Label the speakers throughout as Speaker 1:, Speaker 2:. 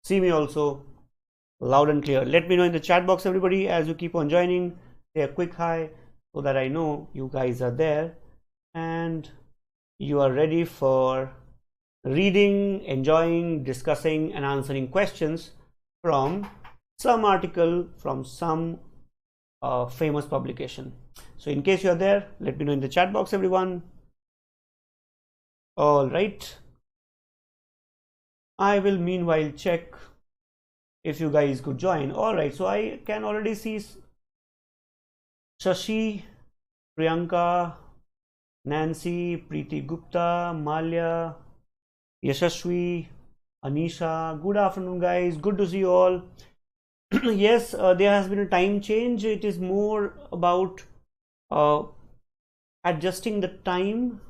Speaker 1: see me also loud and clear. Let me know in the chat box, everybody, as you keep on joining. Say a quick hi so that I know you guys are there and you are ready for reading, enjoying, discussing, and answering questions from some article from some famous publication. So in case you are there, let me know in the chat box, everyone. All right. I will meanwhile check if you guys could join. All right. So I can already see Shashi, Priyanka, Nancy, Preeti Gupta, Malya, Yashashvi, Anisha. Good afternoon, guys. Good to see you all. Yes, there has been a time change. It is more about adjusting the time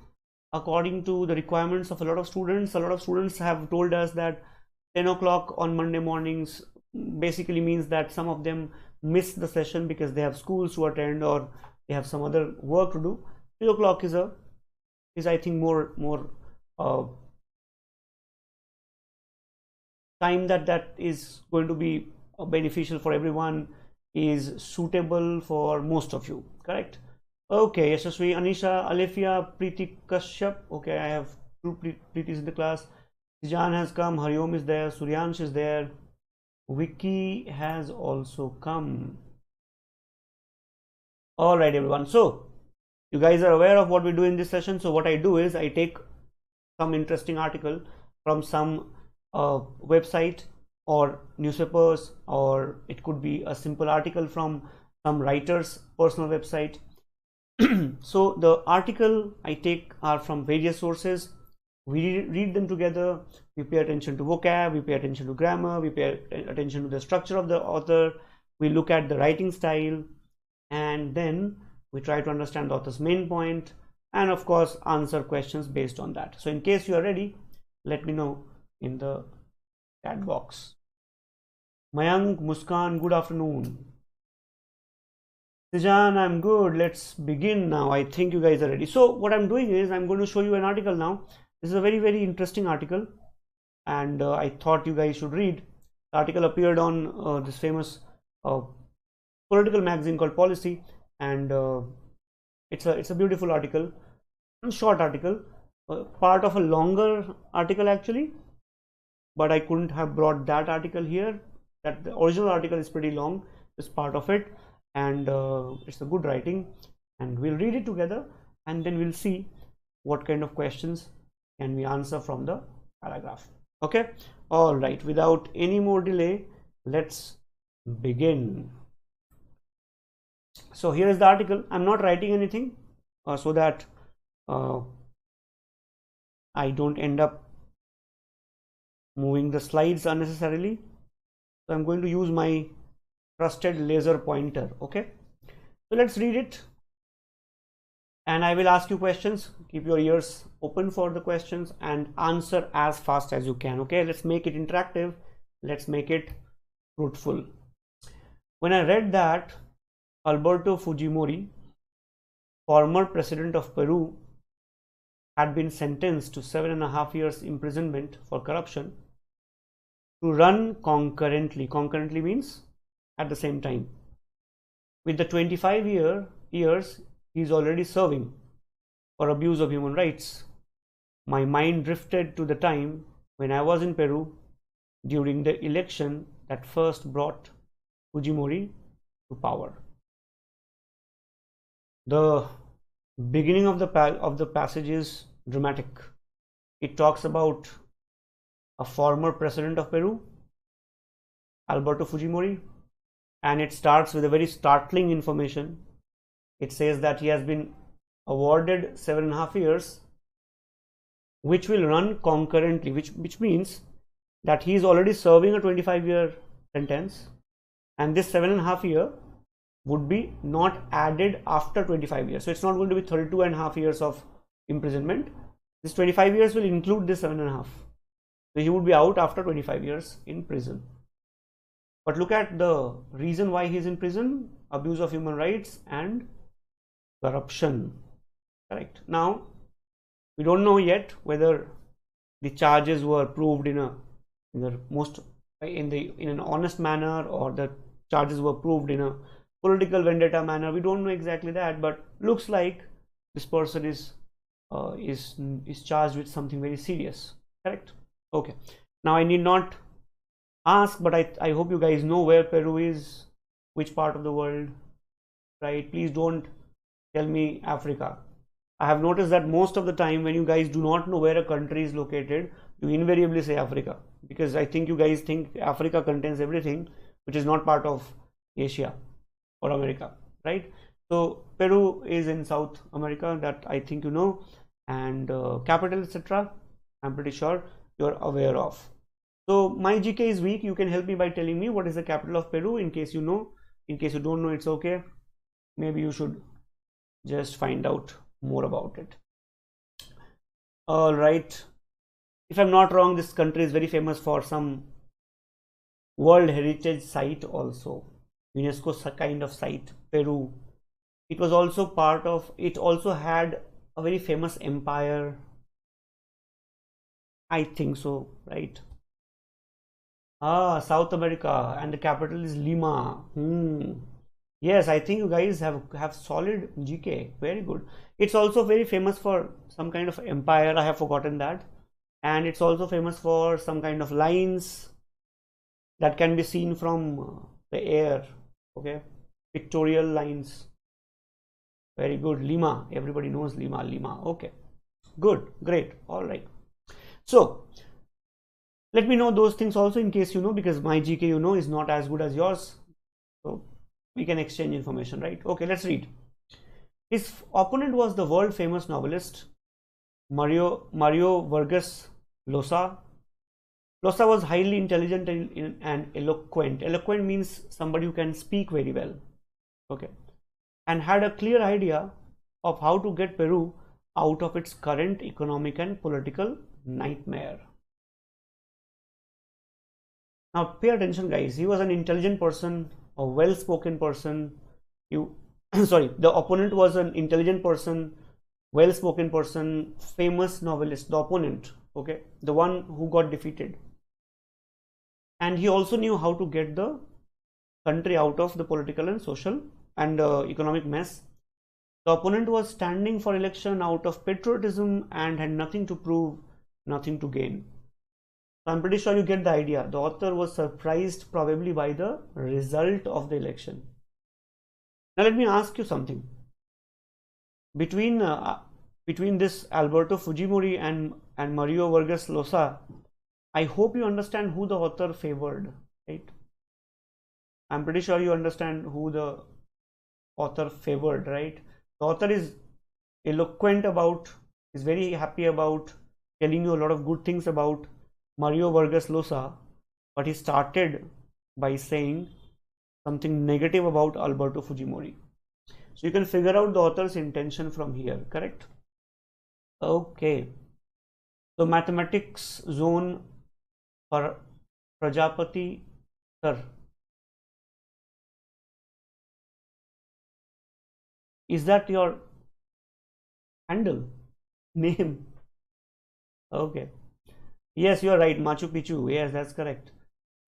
Speaker 1: according to the requirements of a lot of students. A lot of students have told us that 10 o'clock on Monday mornings basically means that some of them miss the session because they have schools to attend or they have some other work to do. 3 o'clock is I think more time that is going to be beneficial for everyone, is suitable for most of you, correct? Okay, Yashasvi, Anisha, Alifia, Preeti Kashyap. Okay, I have two Preetis in the class. Tijan has come, Hariom is there, Suryansh is there, Vicky has also come. All right, everyone. So you guys are aware of what we do in this session. So what I do is I take some interesting article from some website or newspapers, or it could be a simple article from some writer's personal website. So the article I take are from various sources. We read them together. We pay attention to vocab, we pay attention to grammar, we pay attention to the structure of the author, we look at the writing style, and then we try to understand the author's main point, and of course answer questions based on that. So in case you are ready, let me know in the chat box. Mayank, Muskan, good afternoon. Tijan, I'm good. Let's begin now. I think you guys are ready. So what I'm doing is I'm going to show you an article now. This is a very interesting article, and I thought you guys should read. The article appeared on this famous political magazine called Policy, and it's a beautiful article, a short article, part of a longer article actually, but I couldn't have brought that article here. That the original article is pretty long, this part of it, and it's a good writing, and we'll read it together and then we'll see what kind of questions can we answer from the paragraph. Okay, all right, without any more delay, let's begin. So here is the article. I'm not writing anything so that I don't end up moving the slides unnecessarily. So I'm going to use my trusted laser pointer. Okay, so let's read it, and I will ask you questions. Keep your ears open for the questions and answer as fast as you can. Okay, let's make it interactive, let's make it fruitful. When I read that Alberto Fujimori, former president of Peru, had been sentenced to 7.5 years imprisonment for corruption, to run concurrently means at the same time, with the 25 years he is already serving for abuse of human rights. My mind drifted to the time when I was in Peru during the election that first brought Fujimori to power. The beginning of the passage is dramatic. It talks about a former president of Peru, Alberto Fujimori, and it starts with a very startling information. It says that he has been awarded 7.5 years, which will run concurrently, which means that he is already serving a 25-year sentence, and this 7.5 year would be not added after 25 years. So it's not going to be 32.5 years of imprisonment. This 25 years will include this 7.5. So he would be out after 25 years in prison. But look at the reason why he is in prison: abuse of human rights and corruption. Correct. Now, we don't know yet whether the charges were proved in the most in an honest manner, or the charges were proved in a political vendetta manner. We don't know exactly that, but looks like this person is charged with something very serious. Correct? Okay. Now I need not ask, but I hope you guys know where Peru is, which part of the world, right? Please don't tell me Africa. I have noticed that most of the time when you guys do not know where a country is located, you invariably say Africa, because I think you guys think Africa contains everything which is not part of Asia or America, right? So Peru is in South America, that I think you know, and capital, etc. I'm pretty sure you're aware of. So my GK is weak. You can help me by telling me what is the capital of Peru, in case you know. In case you don't know, it's okay. Maybe you should just find out more about it. All right. If I'm not wrong, this country is very famous for some World Heritage Site also. UNESCO kind of site, Peru. It was also part of, it also had a very famous empire. I think so, right? South America, and the capital is Lima. Yes, I think you guys have solid GK. Very good. It's also very famous for some kind of empire. I have forgotten that. And it's also famous for some kind of lines that can be seen from the air. Okay, pictorial lines. Very good. Lima. Everybody knows Lima. Lima. Okay. Good. Great. All right. So let me know those things also, in case you know, because my GK, you know, is not as good as yours. So we can exchange information, right? Okay, let's read. His opponent was the world famous novelist Mario Vargas Llosa. Llosa was highly intelligent and eloquent. Eloquent means somebody who can speak very well. Okay. And had a clear idea of how to get Peru out of its current economic and political nightmare. Now pay attention, guys. He was an intelligent person, a well-spoken person. The opponent was an intelligent person, well-spoken person, famous novelist, the opponent, okay, the one who got defeated. And he also knew how to get the country out of the political and social and economic mess. The opponent was standing for election out of patriotism and had nothing to prove, nothing to gain. So I'm pretty sure you get the idea. The author was surprised probably by the result of the election. Now let me ask you something. Between this Alberto Fujimori and Mario Vargas Llosa, I hope you understand who the author favored, right? I'm pretty sure you understand who the author favored, right? The author is eloquent about, is very happy about telling you a lot of good things about Mario Vargas Llosa, but he started by saying something negative about Alberto Fujimori. So you can figure out the author's intention from here, correct? Okay. So mathematics zone for Prajapati sir. Is that your handle name? Okay. Yes, you are right. Machu Picchu. Yes, that's correct.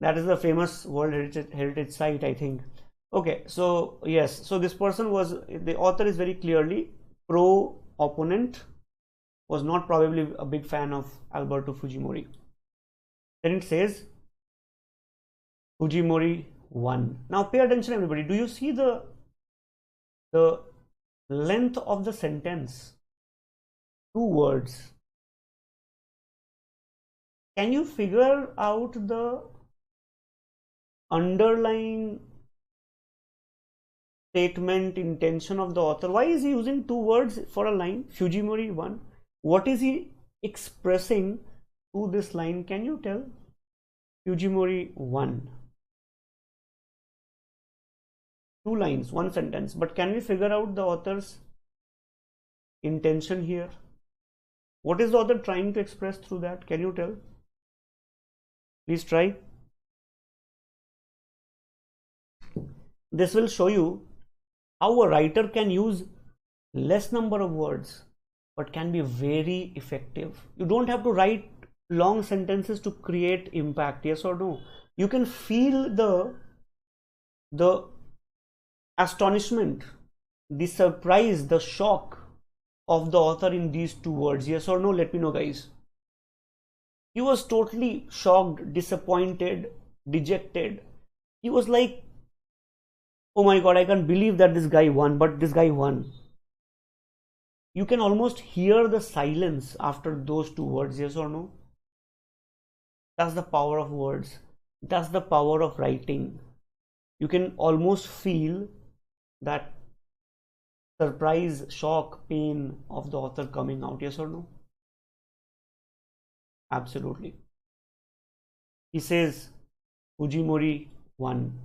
Speaker 1: That is the famous World Heritage Site, I think. Okay, so yes, so this person was, the author is very clearly pro-opponent, was not probably a big fan of Alberto Fujimori. Then it says Fujimori won. Now pay attention, everybody. Do you see the length of the sentence? 2 words. Can you figure out the underlying statement, intention of the author? Why is he using 2 words for a line? Fujimori won. What is he expressing through this line? Can you tell? Fujimori won. 2 lines, 1 sentence. But can we figure out the author's intention here? What is the author trying to express through that? Can you tell? Please try. This will show you how a writer can use less number of words but can be very effective. You don't have to write long sentences to create impact, yes or no? You can feel the astonishment, the surprise, the shock of the author in these two words. Yes or no? Let me know, guys. He was totally shocked, disappointed, dejected. He was like, oh my god, I can't believe that this guy won, but this guy won. You can almost hear the silence after those two words. Yes or no? That's the power of words. That's the power of writing. You can almost feel that surprise, shock, pain of the author coming out. Yes or no? Absolutely. He says, Fujimori won.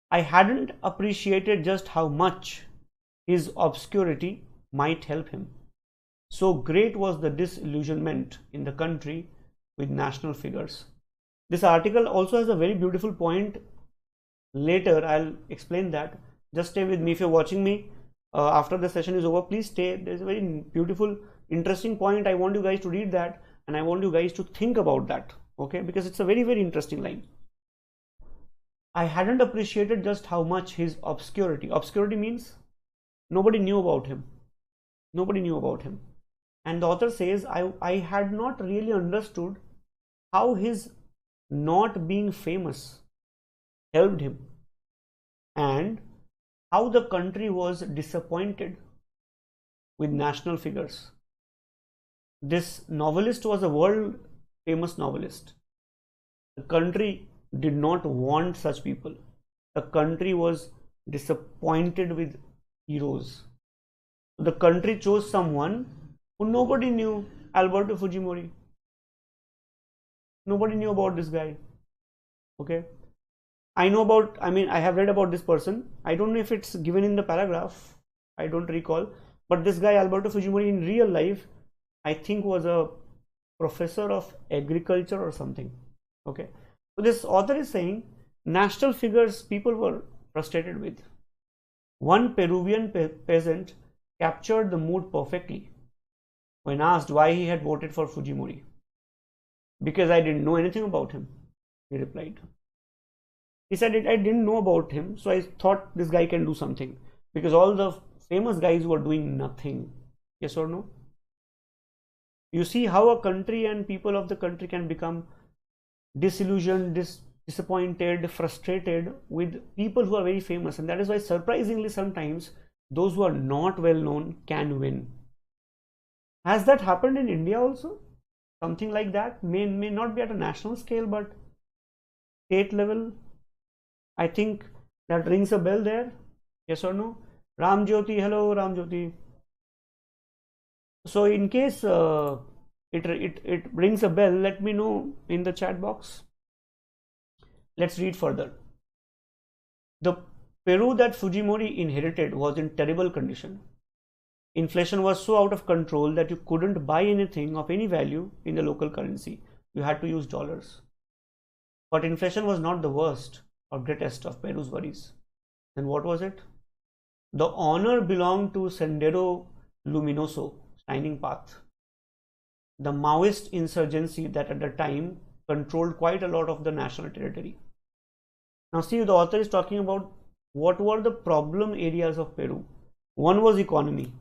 Speaker 1: I hadn't appreciated just how much his obscurity might help him. So great was the disillusionment in the country with national figures. This article also has a very beautiful point. Later, I'll explain that. Just stay with me. If you're watching me after the session is over, please stay. There's a very beautiful, interesting point. I want you guys to read that, and I want you guys to think about that. Okay, because it's a very, very interesting line. I hadn't appreciated just how much his obscurity. Obscurity means nobody knew about him. Nobody knew about him. And the author says, I had not really understood how his not being famous helped him, and how the country was disappointed with national figures. This novelist was a world famous novelist. The country did not want such people. The country was disappointed with heroes. The country chose someone who nobody knew, Alberto Fujimori. Nobody knew about this guy. Okay. I have read about this person. I don't know if it's given in the paragraph. I don't recall. But this guy, Alberto Fujimori, in real life, I think was a professor of agriculture or something. Okay. So this author is saying national figures people were frustrated with. One Peruvian peasant captured the mood perfectly when asked why he had voted for Fujimori. Because I didn't know anything about him, he replied. He said, I didn't know about him, so I thought this guy can do something. Because all the famous guys were doing nothing. Yes or no? You see how a country and people of the country can become disillusioned, disappointed, frustrated with people who are very famous. And that is why, surprisingly, sometimes those who are not well known can win. Has that happened in India also? Something like that may not be at a national scale, but state level. I think that rings a bell there. Yes or no? Ram Jyoti, hello Ram Jyoti. So in case it rings a bell, let me know in the chat box. Let's read further. The Peru that Fujimori inherited was in terrible condition. Inflation was so out of control that you couldn't buy anything of any value in the local currency. You had to use dollars. But inflation was not the worst or greatest of Peru's worries. Then what was it? The honor belonged to Sendero Luminoso, Shining Path, the Maoist insurgency that at the time controlled quite a lot of the national territory. Now see, the author is talking about what were the problem areas of Peru. One was economy.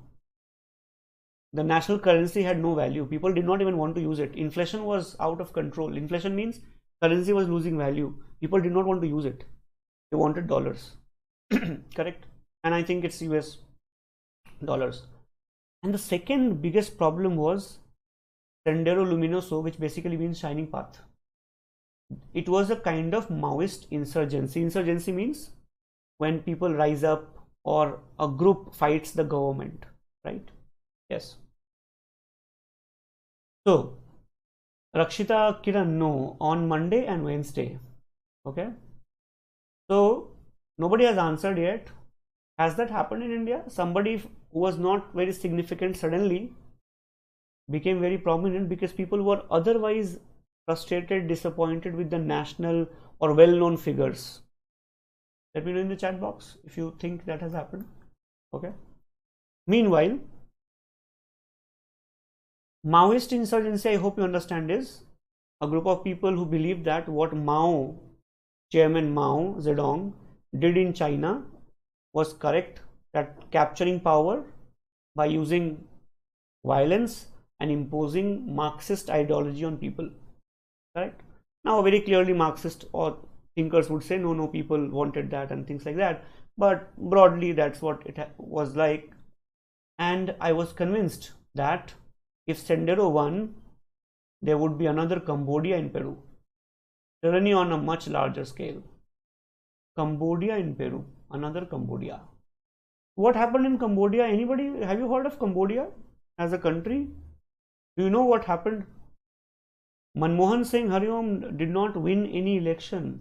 Speaker 1: The national currency had no value. People did not even want to use it. Inflation was out of control. Inflation means currency was losing value. People did not want to use it. They wanted dollars. Correct? And I think it's US dollars. And the second biggest problem was Sendero Luminoso, which basically means shining path. It was a kind of Maoist insurgency. Insurgency means when people rise up or a group fights the government, right? Yes. So, Rakshita Kiran, no, on Monday and Wednesday. Okay. So, nobody has answered yet. Has that happened in India? Somebody who was not very significant suddenly became very prominent because people were otherwise frustrated, disappointed with the national or well-known figures. Let me know in the chat box if you think that has happened. Okay. Meanwhile, Maoist insurgency, I hope you understand, is a group of people who believe that what Mao Chairman Mao Zedong did in China was correct, that capturing power by using violence and imposing Marxist ideology on people. Correct? Now, very clearly, Marxist or thinkers would say, no, people wanted that and things like that. But broadly, that's what it was like. And I was convinced that if Sendero won, there would be another Cambodia in Peru. Tyranny on a much larger scale. Cambodia in Peru, another Cambodia. What happened in Cambodia? Anybody, have you heard of Cambodia as a country? Do you know what happened? Manmohan Singh Hariom did not win any election.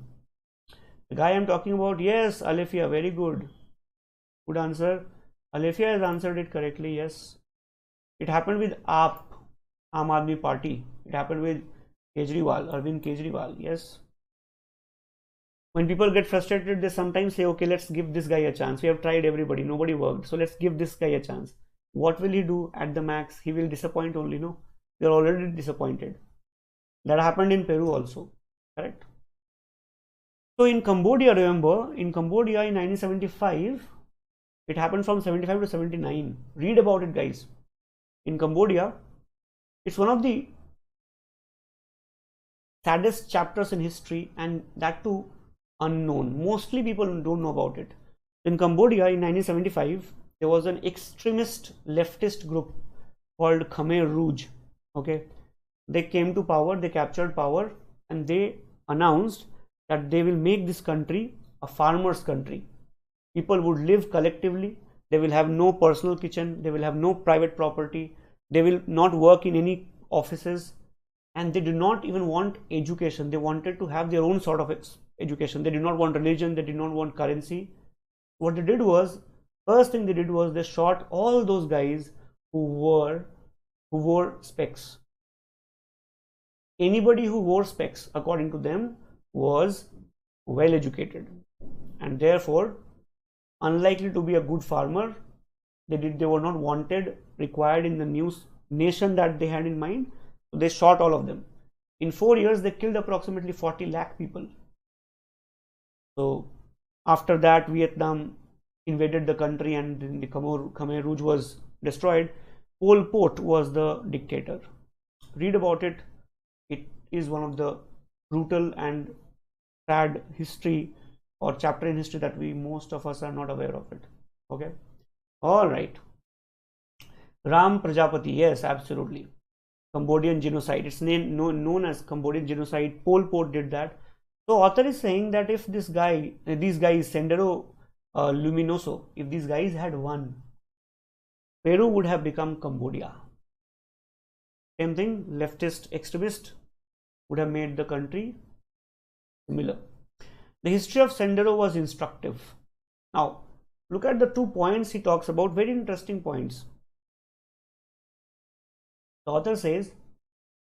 Speaker 1: The guy I'm talking about, yes, Alefia, very good. Good answer. Alefia has answered it correctly, yes. It happened with Aam Aadmi Party. It happened with Kejriwal, Arvind Kejriwal, yes. When people get frustrated, they sometimes say, okay, let's give this guy a chance. We have tried everybody, nobody worked. So let's give this guy a chance. What will he do at the max? He will disappoint only, no? You're already disappointed. That happened in Peru also, correct? So in Cambodia, remember, in Cambodia in 1975, it happened from 75 to 79. Read about it, guys. In Cambodia, it's one of the saddest chapters in history, and that too unknown. Mostly people don't know about it. In Cambodia in 1975, there was an extremist leftist group called Khmer Rouge. Okay, they came to power, they captured power, and they announced that they will make this country a farmer's country. People would live collectively. They will have no personal kitchen. They will have no private property. They will not work in any offices, and they do not even want education. They wanted to have their own sort of education. They did not want religion. They did not want currency. What they did was, first thing they did was they shot all those guys who wore specs. Anybody who wore specs, according to them, was well educated and therefore unlikely to be a good farmer. They were not wanted, required in the new nation that they had in mind. So they shot all of them. In 4 years, they killed approximately 40 lakh people. So after that, Vietnam invaded the country and the Khmer Rouge was destroyed. Pol Pot was the dictator. Read about it. It is one of the brutal and sad history or chapter in history that most of us are not aware of it. Okay. All right. Ram Prajapati. Yes, absolutely. Cambodian genocide. It's known as Cambodian genocide. Pol Pot did that. So author is saying that if these guys, Sendero Luminoso, if these guys had won, Peru would have become Cambodia. Same thing, leftist extremist would have made the country similar. The history of Sendero was instructive. Now, look at the 2 points he talks about, very interesting points. The author says,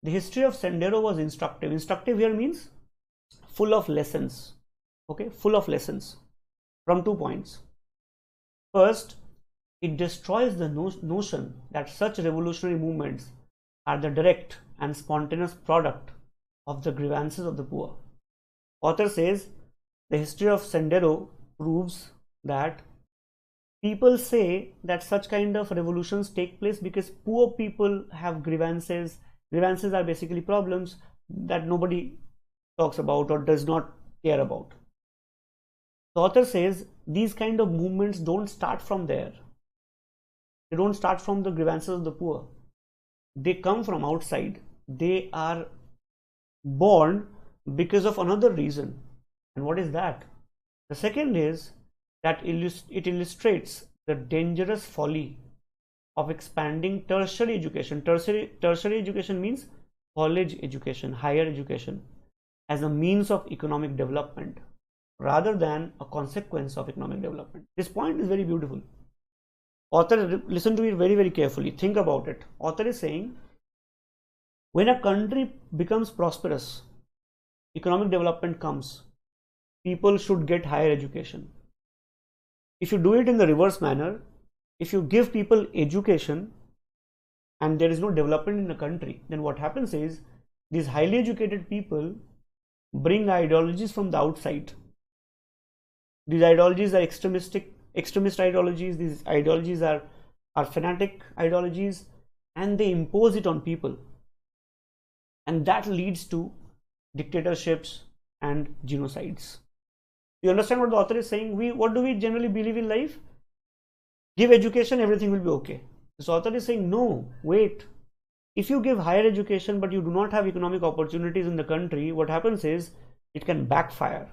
Speaker 1: the history of Sendero was instructive. Instructive here means full of lessons. Okay, full of lessons from 2 points. First, it destroys the notion that such revolutionary movements are the direct and spontaneous product of the grievances of the poor. Author says, the history of Sendero proves that people say that such kind of revolutions take place because poor people have grievances. Grievances are basically problems that nobody talks about or does not care about. The author says these kind of movements don't start from there. They don't start from the grievances of the poor. They come from outside. They are born because of another reason. And what is that? The second is that it illustrates the dangerous folly of expanding tertiary education. Tertiary education means college education, higher education, as a means of economic development rather than a consequence of economic development. This point is very beautiful. Author, listen to it very, very carefully. Think about it. Author is saying, when a country becomes prosperous, economic development comes, people should get higher education. If you do it in the reverse manner, if you give people education and there is no development in the country, then what happens is these highly educated people, bring ideologies from the outside. These ideologies are extremist ideologies. These ideologies are fanatic ideologies, and they impose it on people, and that leads to dictatorships and genocides. You understand what the author is saying? What do we generally believe in life? Give education, everything will be okay. This author is saying, no, wait. If you give higher education but you do not have economic opportunities in the country, what happens is it can backfire.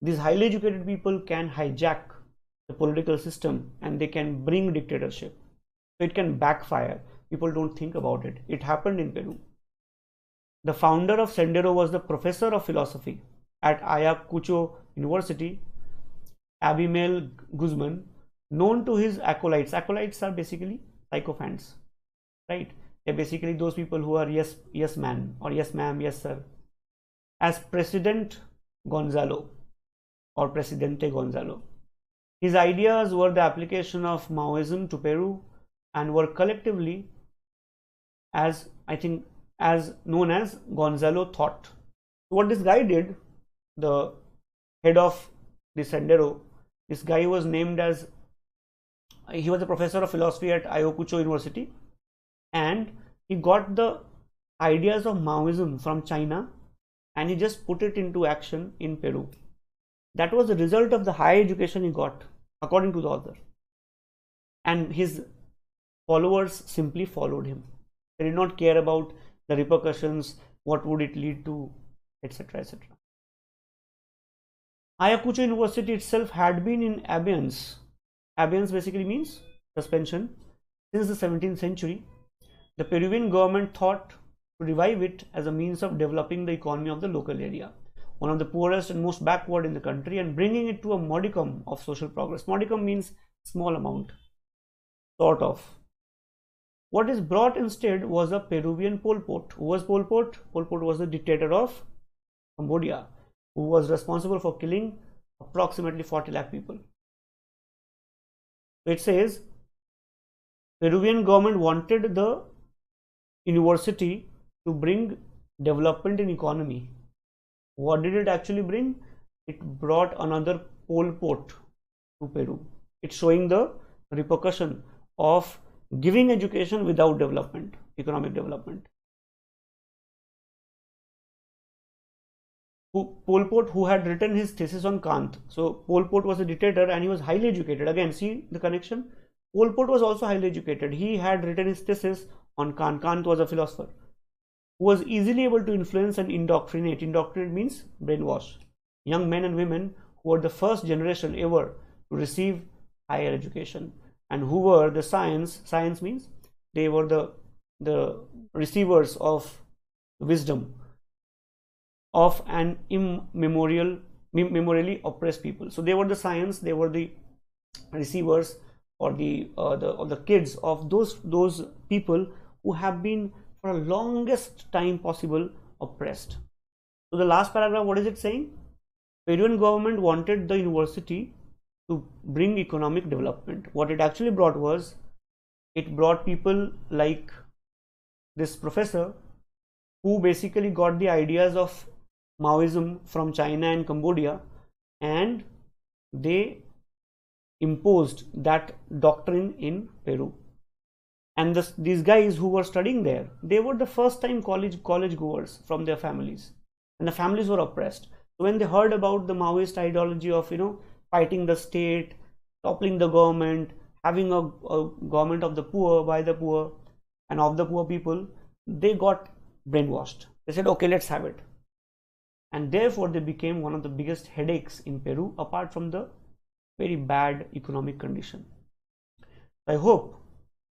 Speaker 1: These highly educated people can hijack the political system and they can bring dictatorship. So it can backfire. People don't think about it. It happened in Peru. The founder of Sendero was the professor of philosophy at Ayacucho University, Abimael Guzman, known to his acolytes. Acolytes are basically sycophants, right? They're basically those people who are yes man, or yes ma'am, yes sir, as President Gonzalo or Presidente Gonzalo. His ideas were the application of Maoism to Peru and were collectively as known as Gonzalo thought. What this guy did, the head of the Sendero, this guy was named as, he was a professor of philosophy at Ayacucho University, and he got the ideas of Maoism from China and he just put it into action in Peru. That was the result of the high education he got, according to the author. And his followers simply followed him. They did not care about the repercussions, what would it lead to, etc., etc. Ayacucho University itself had been in abeyance. Abeyance basically means suspension since the 17th century. The Peruvian government thought to revive it as a means of developing the economy of the local area, one of the poorest and most backward in the country, and bringing it to a modicum of social progress. Modicum means small amount, sort of. What is brought instead was a Peruvian Pol Pot. Who was Pol Pot? Pol Pot was the dictator of Cambodia, who was responsible for killing approximately 40 lakh people. So it says, Peruvian government wanted the university to bring development in economy. What did it actually bring? It brought another Pol Pot to Peru. It's showing the repercussion of giving education without development, economic development. Pol Pot, who had written his thesis on Kant. So Pol Pot was a dictator and he was highly educated. Again, see the connection? Pol Pot was also highly educated. He had written his thesis on Kant. Kant was a philosopher who was easily able to influence and indoctrinate. Indoctrinate means brainwash young men and women who were the first generation ever to receive higher education, and who were the science means they were the receivers of wisdom of an immemorially oppressed people. So they were the science, they were the receivers, or the kids of those people who have been for the longest time possible oppressed. So the last paragraph, what is it saying? Peruvian government wanted the university to bring economic development. What it actually brought was, it brought people like this professor who basically got the ideas of Maoism from China and Cambodia, and they imposed that doctrine in Peru. And these guys who were studying there, they were the first time college goers from their families, and the families were oppressed. So when they heard about the Maoist ideology of fighting the state, toppling the government, having a government of the poor, by the poor, and of the poor people, they got brainwashed. They said, okay, let's have it. And therefore they became one of the biggest headaches in Peru, apart from the very bad economic condition. I hope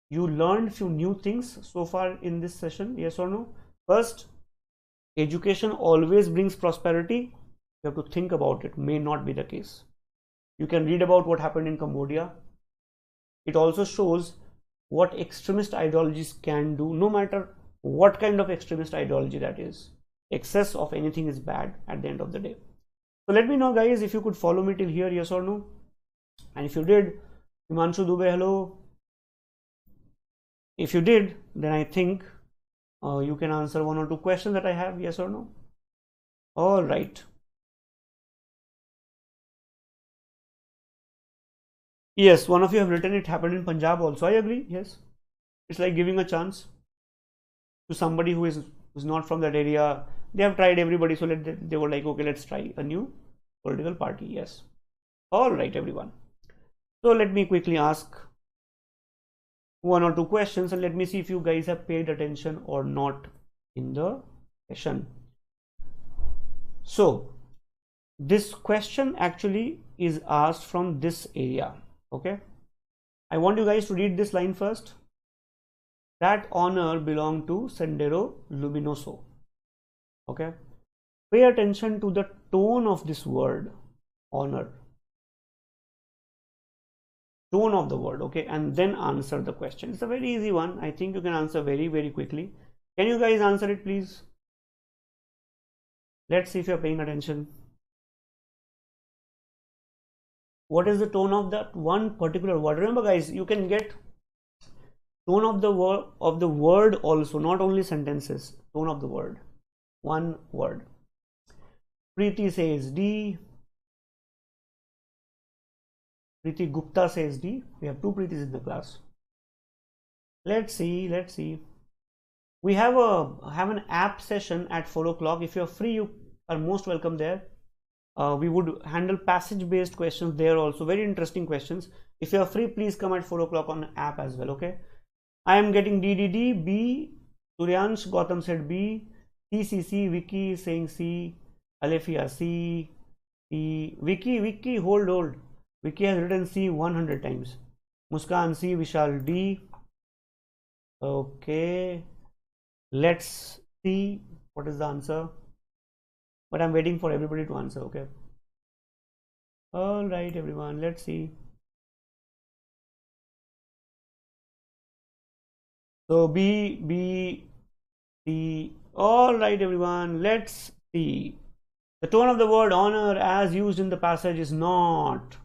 Speaker 1: you learned few new things so far in this session. Yes or no? First, education always brings prosperity. You have to think about it. May not be the case. You can read about what happened in Cambodia. It also shows what extremist ideologies can do, no matter what kind of extremist ideology that is. Excess of anything is bad at the end of the day. So let me know, guys, if you could follow me till here, yes or no. And if you did, Himanshu Dubey, hello. If you did, then I think you can answer one or two questions that I have, yes or no. All right. Yes, one of you have written it happened in Punjab also. I agree. Yes. It's like giving a chance to somebody who's not from that area. They have tried everybody, so they were like, okay, let's try a new political party. Yes. All right, everyone. So let me quickly ask one or two questions and let me see if you guys have paid attention or not in the session. So this question actually is asked from this area. Okay. I want you guys to read this line first. That honor belonged to Sendero Luminoso. Okay. Pay attention to the tone of this word, honor. Tone of the word, okay, and then answer the question. It's a very easy one. I think you can answer very, very quickly. Can you guys answer it, please? Let's see if you're paying attention. What is the tone of that one particular word? Remember, guys, you can get tone of the word also, not only sentences. Tone of the word, one word. Preeti says D. Preeti Gupta says D. We have two Preetis in the class. Let's see. We have an app session at 4 o'clock. If you're free, you are most welcome there. We would handle passage based questions there also, very interesting questions. If you are free, please come at 4 o'clock on app as well. Okay, I am getting D, B. Suryansh Gautam said B. C. Vicky is saying C. Alefia C. Vicky hold. Vicky has written C 100 times. Muskan C. Vishal D. Okay, let's see what is the answer. But I'm waiting for everybody to answer. Okay. All right, everyone. Let's see. So B, C. All right, everyone. Let's see. The tone of the word honor as used in the passage is not.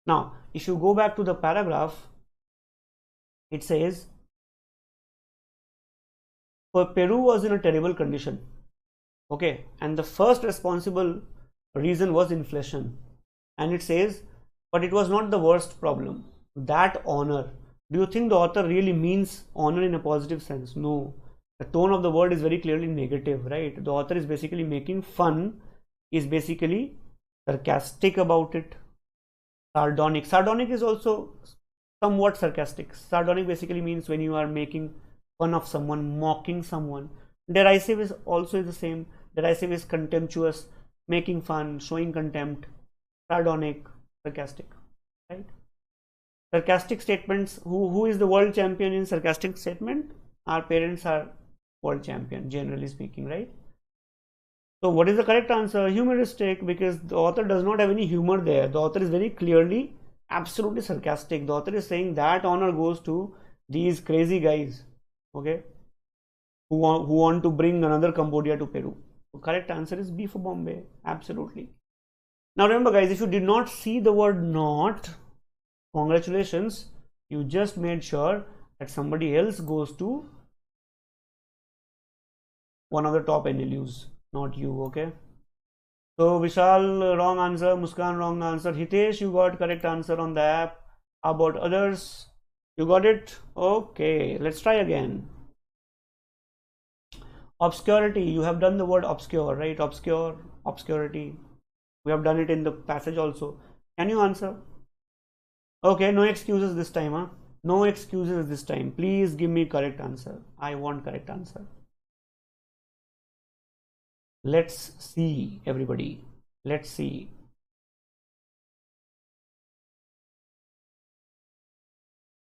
Speaker 1: Now, if you go back to the paragraph, it says, Peru was in a terrible condition. Okay, and the first responsible reason was inflation. And it says, but it was not the worst problem. That honor. Do you think the author really means honor in a positive sense? No. The tone of the word is very clearly negative, right? The author is basically making fun, is basically sarcastic about it. Sardonic. Sardonic is also somewhat sarcastic. Sardonic basically means when you are making fun of someone, mocking someone. Derisive is also the same. Derisive is contemptuous, making fun, showing contempt. Sardonic, sarcastic, right? Sarcastic statements. Who is the world champion in sarcastic statement? Our parents are world champion, generally speaking, right? So what is the correct answer? Humoristic, because the author does not have any humor there. The author is very clearly absolutely sarcastic. The author is saying that honor goes to these crazy guys, okay, who want to bring another Cambodia to Peru. The correct answer is B for Bombay. Absolutely. Now remember, guys, if you did not see the word not, congratulations, you just made sure that somebody else goes to one of the top NLUs, not you. Okay, so Vishal, wrong answer. Muskan, wrong answer. Hitesh, you got correct answer on the app. How about others? You got it? Okay, let's try again. Obscurity, you have done the word obscure, right? Obscure, obscurity. We have done it in the passage also. Can you answer? Okay, no excuses this time, huh? No excuses this time. Please give me correct answer. I want correct answer. Let's see, everybody. Let's see.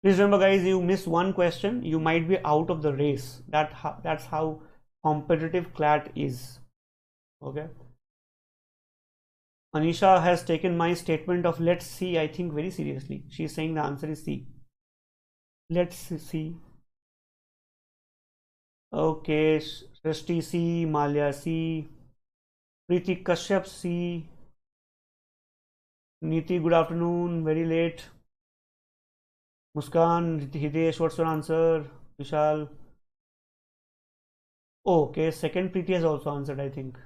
Speaker 1: Please remember, guys, you miss one question, you might be out of the race. That's how competitive CLAT is. Okay. Anisha has taken my statement of let's see, I think, very seriously. She is saying the answer is C. Let's see. Okay, Srishti C, Malia C, Preeti Kashyap C, Niti, good afternoon, very late. Muskan, Hitesh, what's your answer? Vishal. Okay, second Preeti has also answered, I think.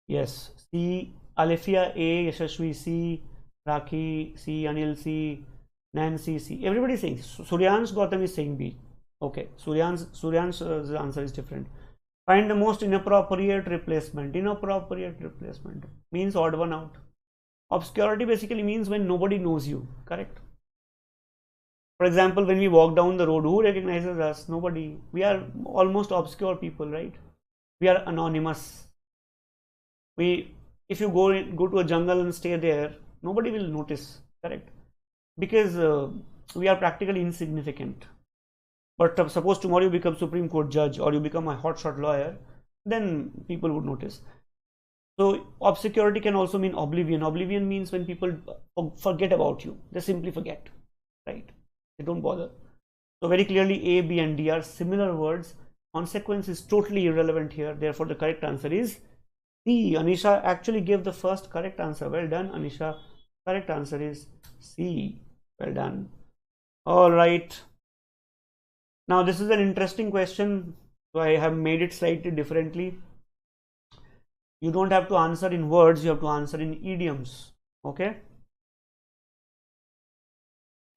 Speaker 1: Yes. C. Alifia A, Yashashvi C, Rakhi C, Anil C, Nancy C. Everybody is saying. Suryansh Gautam is saying B. Okay. Suryan's answer is different. Find the most inappropriate replacement. Inappropriate replacement means odd one out. Obscurity basically means when nobody knows you. Correct. For example, when we walk down the road, who recognizes us? Nobody. We are almost obscure people, right? We are anonymous. If you go to a jungle and stay there, nobody will notice. Correct. Because we are practically insignificant. But suppose tomorrow you become Supreme Court judge or you become a hotshot lawyer, then people would notice. So obscurity can also mean oblivion. Oblivion means when people forget about you. They simply forget, right? They don't bother. So very clearly A, B and D are similar words. Consequence is totally irrelevant here. Therefore the correct answer is C. Anisha actually gave the first correct answer. Well done, Anisha. Correct answer is C. Well done. All right. Now this is an interesting question. So I have made it slightly differently. You don't have to answer in words, you have to answer in idioms. Okay.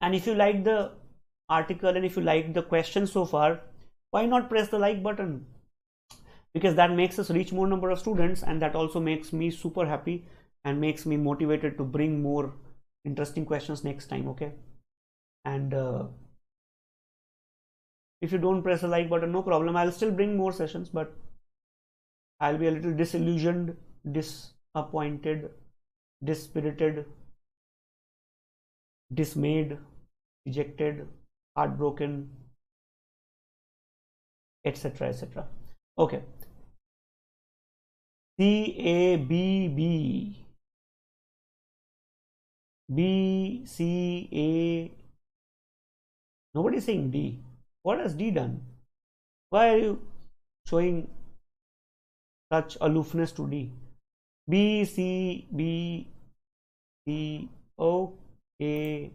Speaker 1: And if you like the article and if you like the question so far, why not press the like button? Because that makes us reach more number of students, and that also makes me super happy and makes me motivated to bring more interesting questions next time. Okay. And if you don't press the like button, no problem, I'll still bring more sessions, but I'll be a little disillusioned, disappointed, dispirited, dismayed, dejected, heartbroken, etc., etc. Okay. C A B B B C A. Nobody is saying D. What has D done? Why are you showing such aloofness to D? B C B C. Okay.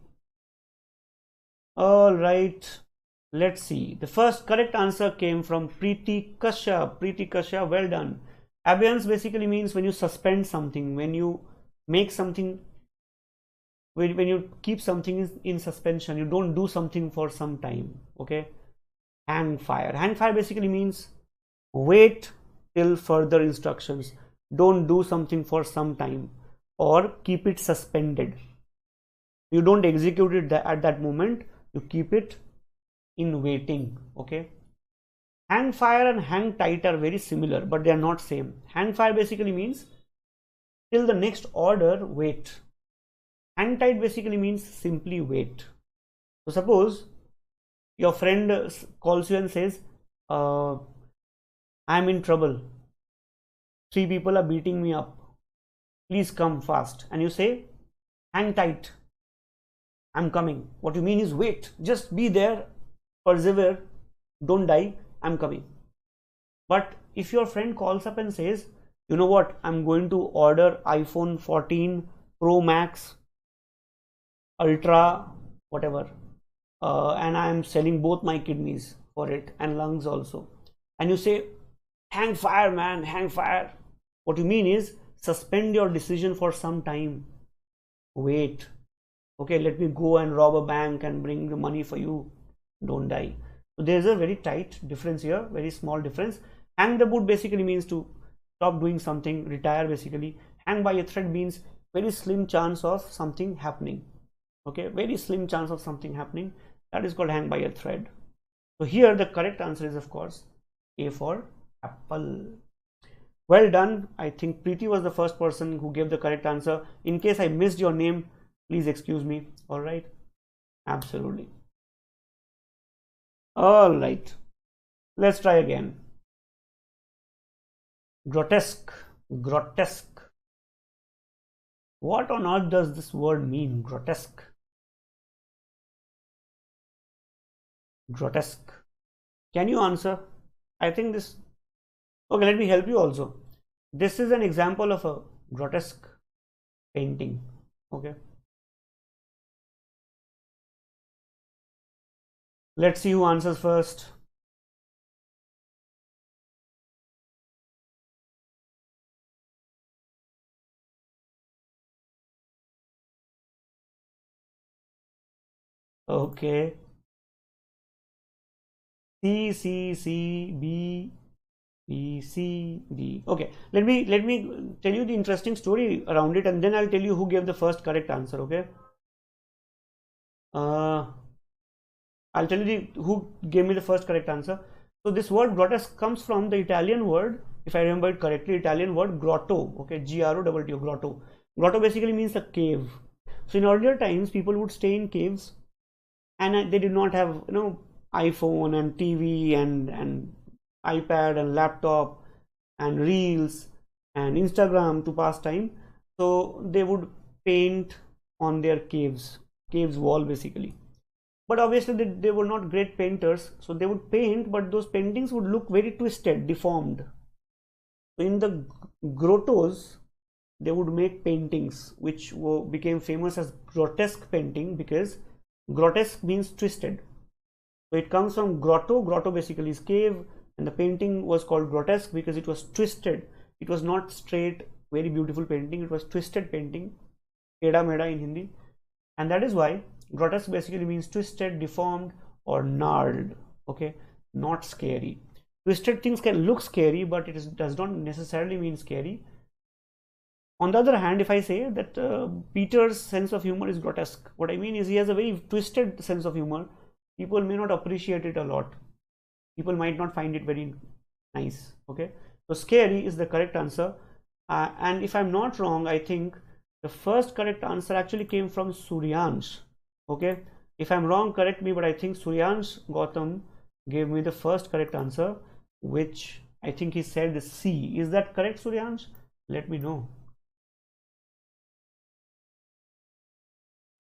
Speaker 1: All right. Let's see. The first correct answer came from Preeti Kashyap. Preeti Kashyap, well done. Abeyance basically means when you suspend something, when you make something, when you keep something in suspension, you don't do something for some time. Okay. Hang fire. Hang fire basically means wait till further instructions. Don't do something for some time or keep it suspended. You don't execute it at that moment. You keep it in waiting. Okay. Hang fire and hang tight are very similar, but they are not same. Hang fire basically means till the next order, wait. Hang tight basically means simply wait. So suppose your friend calls you and says, I'm in trouble. 3 people are beating me up. Please come fast. And you say, hang tight. I'm coming. What you mean is wait. Just be there. Persevere. Don't die. I'm coming. But if your friend calls up and says, you know what, I'm going to order iPhone 14 Pro Max, Ultra, whatever, and I'm selling both my kidneys for it and lungs also, and you say, hang fire man, hang fire. What you mean is suspend your decision for some time. Wait. Okay, let me go and rob a bank and bring the money for you. Don't die. So there's a very tight difference here, very small difference. Hang the boot basically means to stop doing something, retire basically. Hang by a thread means very slim chance of something happening. Okay, very slim chance of something happening. That is called hang by a thread. So here the correct answer is of course A for apple. Well done. I think Preeti was the first person who gave the correct answer. In case I missed your name, please excuse me. All right. Absolutely. All right. Let's try again. Grotesque. Grotesque. What on earth does this word mean? Grotesque. Grotesque. Can you answer? I think this. Okay, let me help you also. This is an example of a grotesque painting. Okay. Let's see who answers first. Okay. C, C, C, B, B, C, D. Okay. Let me tell you the interesting story around it, and then I'll tell you who gave the first correct answer. Okay. I'll tell you who gave me the first correct answer. So this word grotesque comes from the Italian word, if I remember it correctly, Italian word grotto. Okay, G-R-O-T-T-O, grotto. Grotto basically means a cave. So in earlier times, people would stay in caves, and they did not have, iPhone and TV and iPad and laptop and reels and Instagram to pass time. So they would paint on their caves wall basically. But obviously they were not great painters, so they would paint, but those paintings would look very twisted, deformed. So in the grottos, they would make paintings which became famous as grotesque painting, because grotesque means twisted. So it comes from grotto. Grotto basically is cave, and the painting was called grotesque because it was twisted. It was not straight, very beautiful painting. It was twisted painting, teda meda in Hindi, and that is why grotesque basically means twisted, deformed, or gnarled. Okay, not scary. Twisted things can look scary, but does not necessarily mean scary. On the other hand, if I say that Peter's sense of humor is grotesque, what I mean is he has a very twisted sense of humor. People may not appreciate it a lot. People might not find it very nice. Okay, so scary is the correct answer. And if I'm not wrong, I think the first correct answer actually came from Suryansh. Okay, if I'm wrong, correct me, but I think Suryansh Gautam gave me the first correct answer, which I think he said the C. Is that correct, Suryansh? Let me know.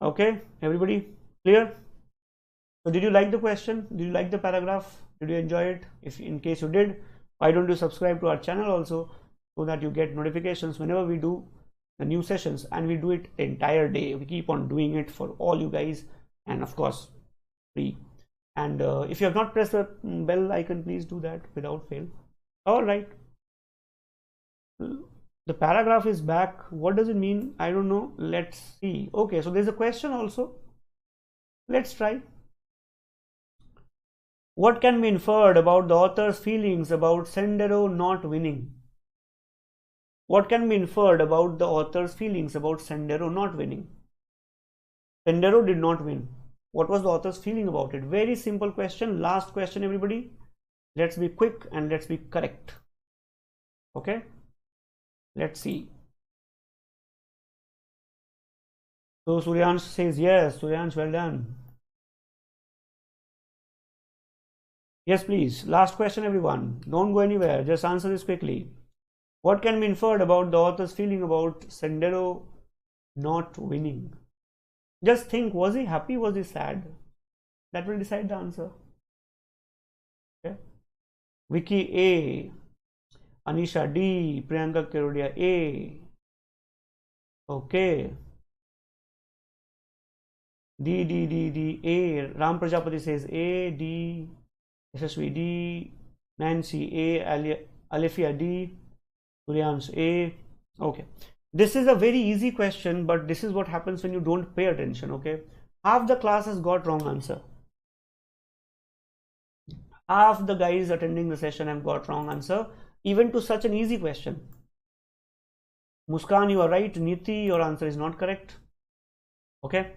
Speaker 1: Okay, everybody clear? So did you like the question? Did you like the paragraph? Did you enjoy it? If in case you did, why don't you subscribe to our channel also, so that you get notifications whenever we do the new sessions, and we do it the entire day. We keep on doing it for all you guys, and of course free. And if you have not pressed the bell icon, please do that without fail. All right, the paragraph is back. What does it mean? I don't know. Let's see. Okay, so there's a question also. Let's try. What can be inferred about the author's feelings about Sendero not winning? What can be inferred about the author's feelings about Sendero not winning? Sendero did not win. What was the author's feeling about it? Very simple question. Last question, everybody. Let's be quick and let's be correct. Okay, let's see. So Suryansh says yes. Suryansh, well done. Yes, please. Last question, everyone. Don't go anywhere. Just answer this quickly. What can be inferred about the author's feeling about Sendero not winning? Just think, was he happy? Was he sad? That will decide the answer. Okay. Vicky A. Anisha D. Priyanka Kerodia A. Okay. D A. Ram Prajapati says A. D. SSV D. Nancy A. Alefia D. Suryansh A. Okay, this is a very easy question, but this is what happens when you don't pay attention. Okay, half the class has got wrong answer. Half the guys attending the session have got wrong answer, even to such an easy question. Muskan, you are right. Niti, your answer is not correct. Okay,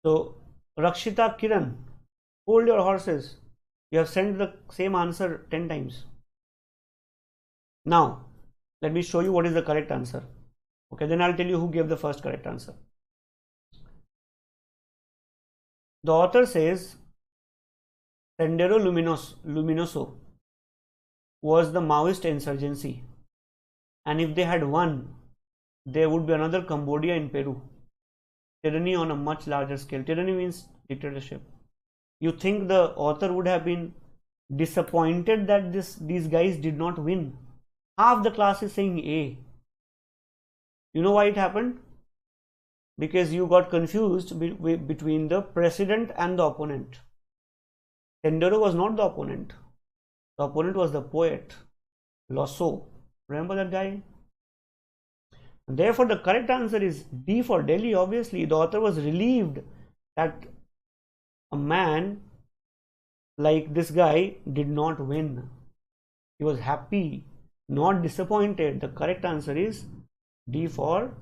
Speaker 1: so Rakshita Kiran, hold your horses. You have sent the same answer 10 times. Now, let me show you what is the correct answer. Okay, then I'll tell you who gave the first correct answer. The author says Sendero Luminoso was the Maoist insurgency, and if they had won, there would be another Cambodia in Peru. Tyranny on a much larger scale. Tyranny means dictatorship. You think the author would have been disappointed that these guys did not win? Half the class is saying A. You know why it happened? Because you got confused between the president and the opponent. Sendero was not the opponent. The opponent was the poet, Losso. Remember that guy? And therefore, the correct answer is D for Delhi. Obviously, the author was relieved that a man like this guy did not win. He was happy, not disappointed. The correct answer is D for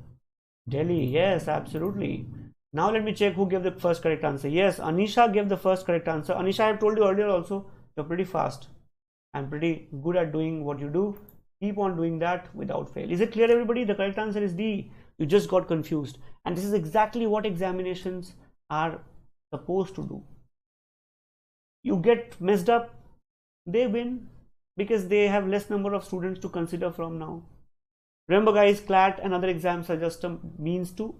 Speaker 1: Delhi. Yes, absolutely. Now let me check who gave the first correct answer. Yes, Anisha gave the first correct answer. Anisha, I have told you earlier also, you're pretty fast and pretty good at doing what you do. Keep on doing that without fail. Is it clear, everybody? The correct answer is D. You just got confused. And this is exactly what examinations are supposed to do. You get messed up, they win, because they have less number of students to consider from now. Remember guys, CLAT and other exams are just a means to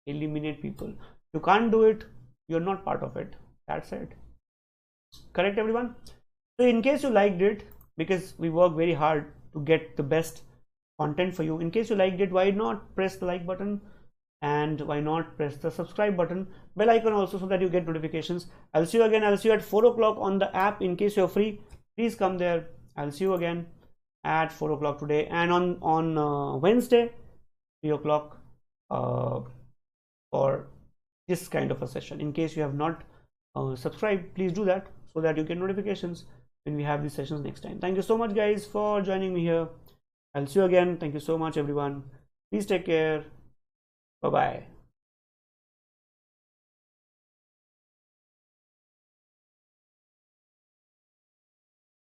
Speaker 1: eliminate people. You can't do it, you're not part of it. That's it. Correct, everyone? So in case you liked it, because we work very hard to get the best content for you, in case you liked it, why not press the like button, and why not press the subscribe button, bell icon also, so that you get notifications. I'll see you again. I'll see you at 4 o'clock on the app. In case you're free, please come there. I'll see you again at 4 o'clock today, and on Wednesday 3 o'clock for this kind of a session. In case you have not subscribed, please do that so that you get notifications when we have these sessions next time. Thank you so much guys for joining me here. I'll see you again. Thank you so much everyone. Please take care. Bye bye.